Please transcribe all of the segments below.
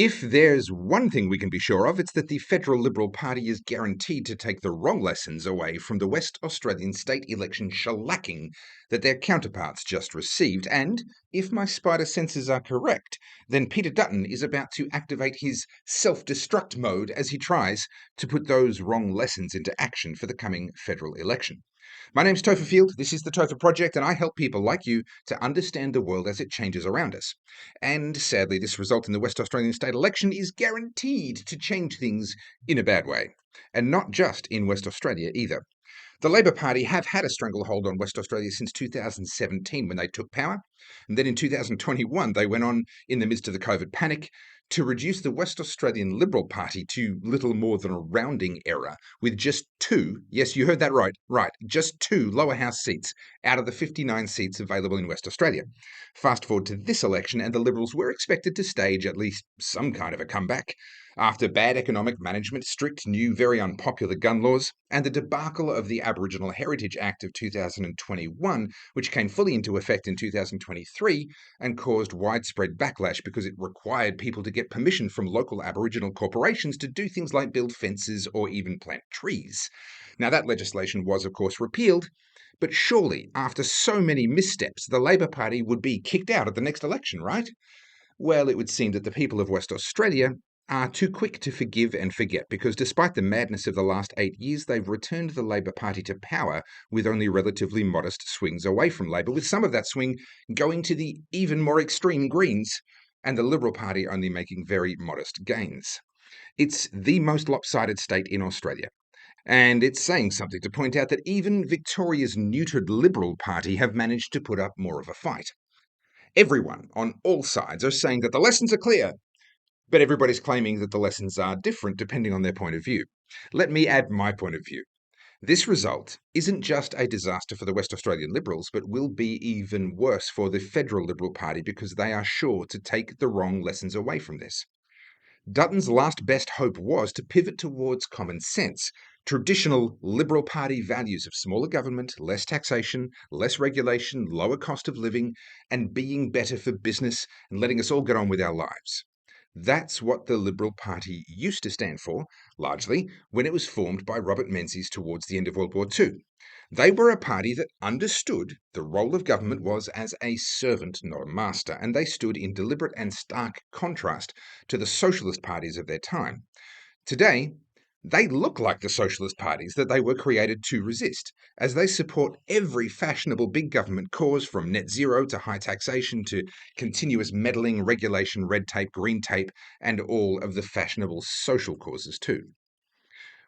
If there's one thing we can be sure of, it's that the federal Liberal Party is guaranteed to take the wrong lessons away from the West Australian state election shellacking that their counterparts just received. And if my spider senses are correct, then Peter Dutton is about to activate his self-destruct mode as he tries to put those wrong lessons into action for the coming federal election. My name's Topher, this is the Topher Project, and I help people like you to understand the world as it changes around us. And sadly, this result in the West Australian state election is guaranteed to change things in a bad way. And not just in West Australia either. The Labor Party have had a stranglehold on West Australia since 2017 when they took power. And then in 2021, they went on, in the midst of the COVID panic, to reduce the West Australian Liberal Party to little more than a rounding error, with just two, yes, you heard that right, just two lower house seats out of the 59 seats available in West Australia. Fast forward to this election, and the Liberals were expected to stage at least some kind of a comeback. After bad economic management, strict new, very unpopular gun laws, and the debacle of the Aboriginal Heritage Act of 2021, which came fully into effect in 2023 and caused widespread backlash because it required people to get permission from local Aboriginal corporations to do things like build fences or even plant trees. Now, that legislation was, of course, repealed, but surely, after so many missteps, the Labor Party would be kicked out at the next election, right? Well, it would seem that the people of West Australia are too quick to forgive and forget, because despite the madness of the last 8 years, they've returned the Labor Party to power with only relatively modest swings away from Labor, with some of that swing going to the even more extreme Greens, and the Liberal Party only making very modest gains. It's the most lopsided state in Australia. And it's saying something to point out that even Victoria's neutered Liberal Party have managed to put up more of a fight. Everyone on all sides are saying that the lessons are clear, but everybody's claiming that the lessons are different depending on their point of view. Let me add my point of view. This result isn't just a disaster for the West Australian Liberals, but will be even worse for the federal Liberal Party because they are sure to take the wrong lessons away from this. Dutton's last best hope was to pivot towards common sense, traditional Liberal Party values of smaller government, less taxation, less regulation, lower cost of living, and being better for business and letting us all get on with our lives. That's what the Liberal Party used to stand for, largely, when it was formed by Robert Menzies towards the end of World War II. They were a party that understood the role of government was as a servant, not a master, and they stood in deliberate and stark contrast to the socialist parties of their time. Today, they look like the socialist parties that they were created to resist, as they support every fashionable big government cause, from net zero to high taxation to continuous meddling, regulation, red tape, green tape, and all of the fashionable social causes too.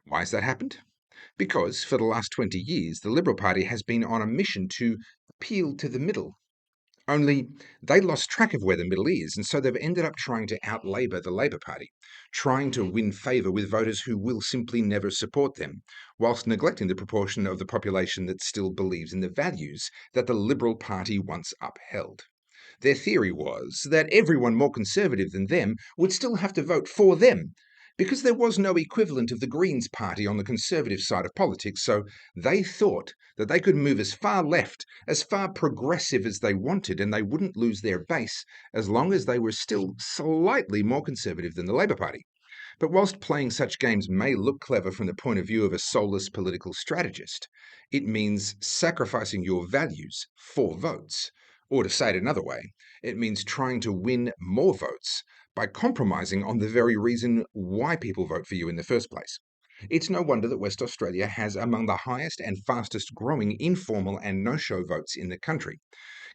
Why has that happened? Because for the last 20 years, the Liberal Party has been on a mission to appeal to the middle. Only they lost track of where the middle is, and so they've ended up trying to out-Labor the Labor Party, trying to win favour with voters who will simply never support them, whilst neglecting the proportion of the population that still believes in the values that the Liberal Party once upheld. Their theory was that everyone more conservative than them would still have to vote for them, because there was no equivalent of the Greens Party on the conservative side of politics, so they thought that they could move as far left, as far progressive as they wanted, and they wouldn't lose their base as long as they were still slightly more conservative than the Labor Party. But whilst playing such games may look clever from the point of view of a soulless political strategist, it means sacrificing your values for votes. Or to say it another way, it means trying to win more votes by compromising on the very reason why people vote for you in the first place. It's no wonder that West Australia has among the highest and fastest growing informal and no-show votes in the country,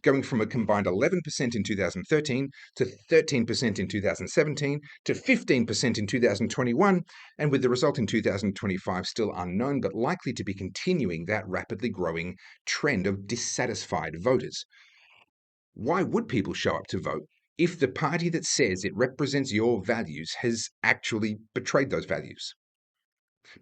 going from a combined 11% in 2013 to 13% in 2017 to 15% in 2021, and with the result in 2025 still unknown but likely to be continuing that rapidly growing trend of dissatisfied voters. Why would people show up to vote if the party that says it represents your values has actually betrayed those values?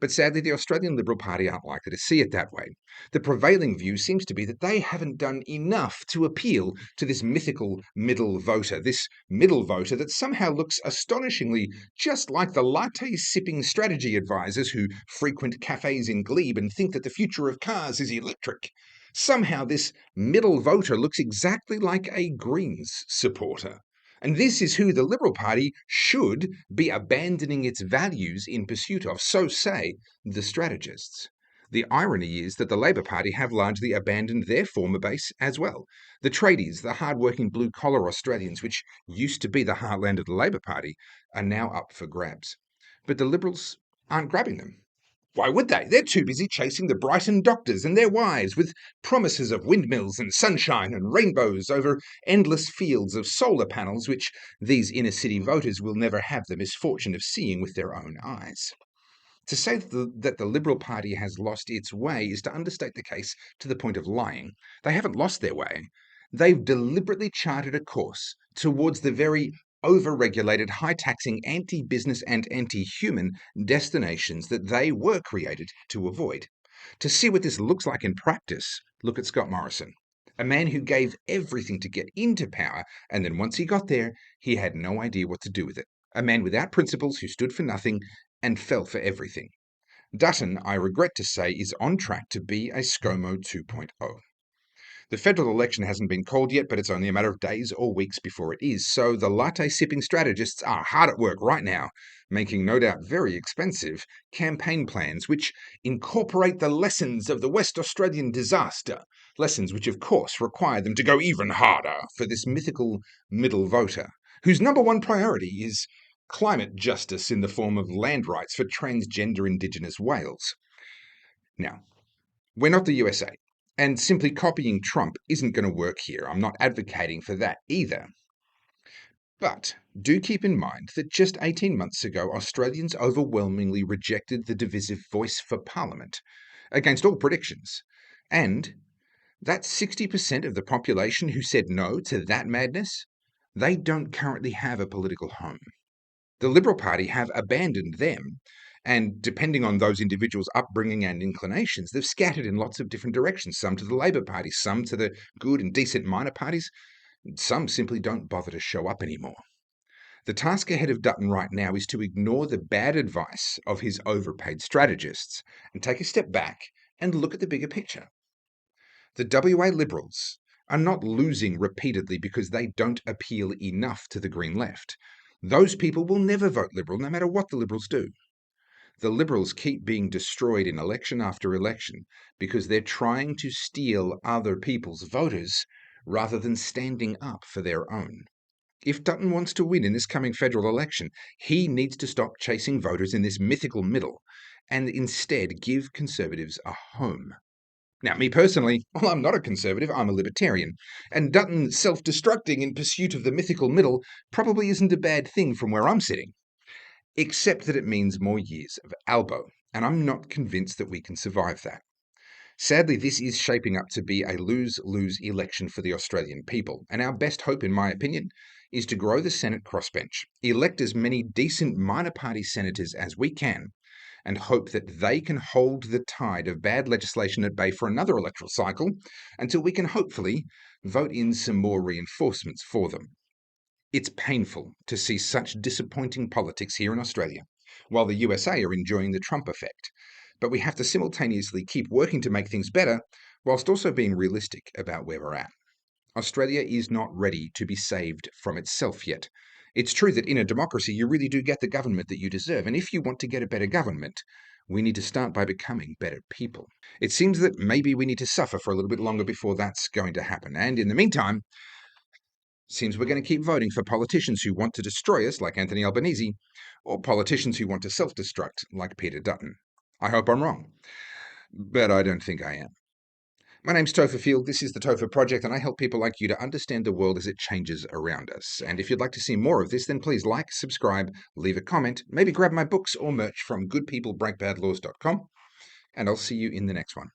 But sadly, the Australian Liberal Party aren't likely to see it that way. The prevailing view seems to be that they haven't done enough to appeal to this mythical middle voter that somehow looks astonishingly just like the latte-sipping strategy advisors who frequent cafes in Glebe and think that the future of cars is electric. Somehow this middle voter looks exactly like a Greens supporter. And this is who the Liberal Party should be abandoning its values in pursuit of, so say the strategists. The irony is that the Labor Party have largely abandoned their former base as well. The tradies, the hard-working blue-collar Australians, which used to be the heartland of the Labor Party, are now up for grabs. But the Liberals aren't grabbing them. Why would they? They're too busy chasing the Brighton doctors and their wives with promises of windmills and sunshine and rainbows over endless fields of solar panels, which these inner-city voters will never have the misfortune of seeing with their own eyes. To say that the Liberal Party has lost its way is to understate the case to the point of lying. They haven't lost their way. They've deliberately charted a course towards the very over-regulated, high-taxing, anti-business and anti-human destinations that they were created to avoid. To see what this looks like in practice, look at Scott Morrison, a man who gave everything to get into power, and then once he got there, he had no idea what to do with it. A man without principles who stood for nothing and fell for everything. Dutton, I regret to say, is on track to be a ScoMo 2.0. The federal election hasn't been called yet, but it's only a matter of days or weeks before it is, so the latte-sipping strategists are hard at work right now, making no doubt very expensive campaign plans which incorporate the lessons of the West Australian disaster, lessons which of course require them to go even harder for this mythical middle voter, whose number one priority is climate justice in the form of land rights for transgender Indigenous whales. Now, we're not the USA, and simply copying Trump isn't going to work here. I'm not advocating for that either. But do keep in mind that just 18 months ago, Australians overwhelmingly rejected the divisive voice for Parliament, against all predictions. And that 60% of the population who said no to that madness, they don't currently have a political home. The Liberal Party have abandoned them, and depending on those individuals' upbringing and inclinations, they've scattered in lots of different directions, some to the Labor Party, some to the good and decent minor parties, some simply don't bother to show up anymore. The task ahead of Dutton right now is to ignore the bad advice of his overpaid strategists and take a step back and look at the bigger picture. The WA Liberals are not losing repeatedly because they don't appeal enough to the Green left. Those people will never vote Liberal, no matter what the Liberals do. The Liberals keep being destroyed in election after election because they're trying to steal other people's voters rather than standing up for their own. If Dutton wants to win in this coming federal election, he needs to stop chasing voters in this mythical middle and instead give Conservatives a home. Now, me personally, well, I'm not a Conservative, I'm a Libertarian, and Dutton self-destructing in pursuit of the mythical middle probably isn't a bad thing from where I'm sitting, except that it means more years of Albo, and I'm not convinced that we can survive that. Sadly, this is shaping up to be a lose-lose election for the Australian people, and our best hope, in my opinion, is to grow the Senate crossbench, elect as many decent minor party senators as we can, and hope that they can hold the tide of bad legislation at bay for another electoral cycle until we can hopefully vote in some more reinforcements for them. It's painful to see such disappointing politics here in Australia, while the USA are enjoying the Trump effect. But we have to simultaneously keep working to make things better, whilst also being realistic about where we're at. Australia is not ready to be saved from itself yet. It's true that in a democracy you really do get the government that you deserve, and if you want to get a better government, we need to start by becoming better people. It seems that maybe we need to suffer for a little bit longer before that's going to happen, and in the meantime, seems we're going to keep voting for politicians who want to destroy us, like Anthony Albanese, or politicians who want to self-destruct, like Peter Dutton. I hope I'm wrong, but I don't think I am. My name's Topher Field, this is the Topher Project, and I help people like you to understand the world as it changes around us. And if you'd like to see more of this, then please like, subscribe, leave a comment, maybe grab my books or merch from goodpeoplebreakbadlaws.com, and I'll see you in the next one.